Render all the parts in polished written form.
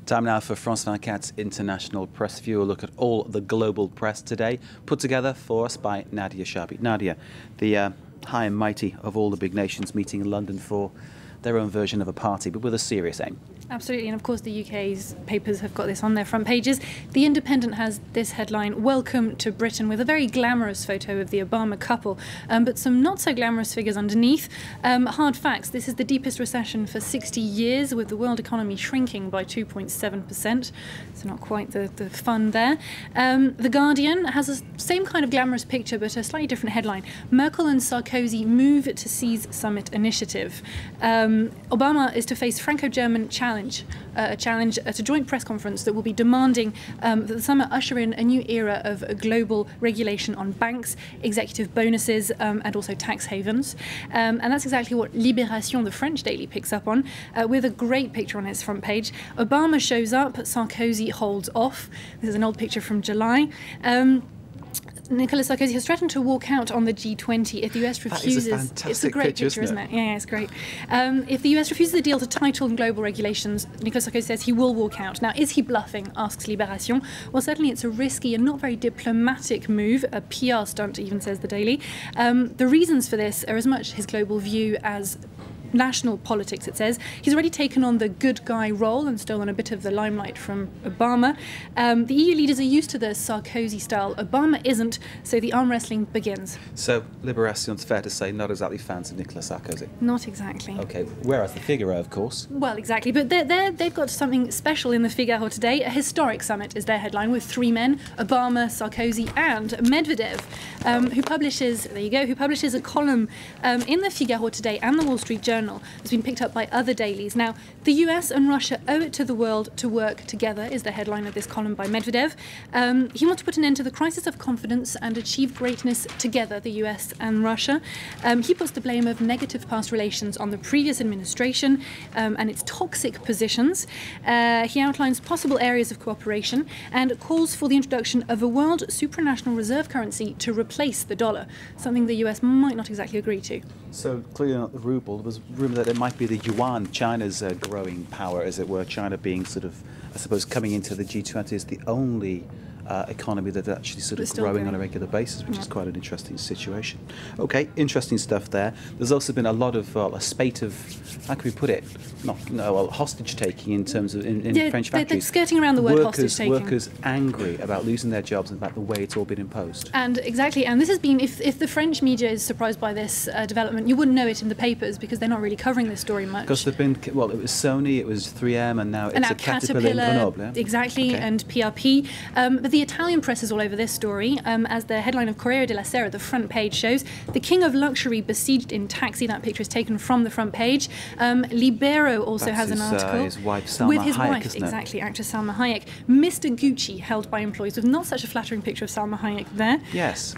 Time now for France 24's International Press View. A look at all the global press today, put together for us by Nadia Shabi. Nadia, the high and mighty of all the big nations meeting in London for their own version of a party, but with a serious aim. Absolutely, and of course the UK's papers have got this on their front pages. The Independent has this headline, "Welcome to Britain," with a very glamorous photo of the Obama couple, but some not so glamorous figures underneath. Hard facts, this is the deepest recession for 60 years, with the world economy shrinking by 2.7%, so not quite the fun there. The Guardian has the same kind of glamorous picture, but a slightly different headline. Merkel and Sarkozy move to seize summit initiative. Obama is to face Franco-German challenge, a challenge at a joint press conference that will be demanding that the summit usher in a new era of global regulation on banks, executive bonuses, and also tax havens. And that's exactly what Libération, the French daily, picks up on, with a great picture on its front page. Obama shows up, Sarkozy holds off. This is an old picture from July. Nicolas Sarkozy has threatened to walk out on the G20 if the US refuses. That is a fantastic it's a great picture, isn't it? Yeah, it's great. If the US refuses the deal to tighten global regulations, Nicolas Sarkozy says he will walk out. Now, is he bluffing? Asks Libération. Well, certainly it's a risky and not very diplomatic move, a PR stunt, even says the Daily. The reasons for this are as much his global view as national politics, it says. He's already taken on the good guy role and stolen a bit of the limelight from Obama. The EU leaders are used to the Sarkozy style. Obama isn't, so the arm wrestling begins. So, Libération, it's fair to say, not exactly fans of Nicolas Sarkozy. Not exactly. Okay, whereas the Figaro, of course. Well, exactly, but they've got something special in the Figaro today. A historic summit is their headline, with three men, Obama, Sarkozy and Medvedev, who publishes a column in the Figaro today and the Wall Street Journal. Has been picked up by other dailies. Now, the US and Russia owe it to the world to work together, is the headline of this column by Medvedev. He wants to put an end to the crisis of confidence and achieve greatness together, the US and Russia. He puts the blame of negative past relations on the previous administration and its toxic positions. He outlines possible areas of cooperation and calls for the introduction of a world supranational reserve currency to replace the dollar, something the US might not exactly agree to. So, clearly not the ruble. There was rumour that it might be the yuan, China's growing power, as it were, China being sort of, I suppose, coming into the G20 is the only economy that's actually sort of growing on a regular basis, which is quite an interesting situation. Okay, interesting stuff there. There's also been a lot of, a spate of, how can we put it, hostage taking in terms of in French factories. They're skirting around the word hostage taking. Workers angry about losing their jobs and about the way it's all been imposed. And exactly, and this has been, if the French media is surprised by this development, you wouldn't know it in the papers because they're not really covering this story much. Because they've been, well, it was Sony, it was 3M, and now it's a Caterpillar in Grenoble. Yeah? Exactly, okay. And PRP. But the Italian press is all over this story, as the headline of Corriere della Sera, the front page shows. The king of luxury besieged in taxi. That picture is taken from the front page. Libero also has an article his wife, Salma with his Hayek, wife, exactly, actress Salma Hayek. Mr. Gucci held by employees, with not such a flattering picture of Salma Hayek there. Yes.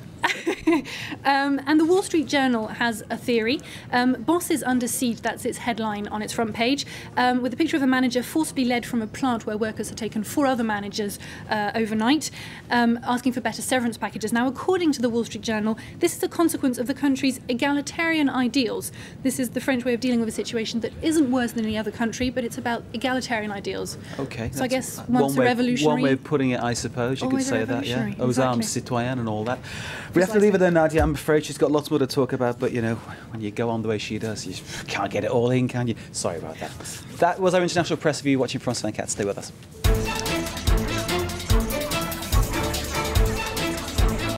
And the Wall Street Journal has a theory. Bosses under siege, that's its headline on its front page, with a picture of a manager forcibly led from a plant where workers had taken 4 other managers overnight, asking for better severance packages. Now, according to the Wall Street Journal, this is a consequence of the country's egalitarian ideals. This is the French way of dealing with a situation that isn't worse than any other country, but it's about egalitarian ideals. Okay. So I guess once a revolutionary... One way of putting it, I suppose, you could say that, yeah? Aux armes citoyennes and all that. We have to leave it there, Nadia. I'm afraid she's got lots more to talk about, but, you know, when you go on the way she does, you can't get it all in, can you? Sorry about that. That was our International Press View. Watching France 24. Stay with us.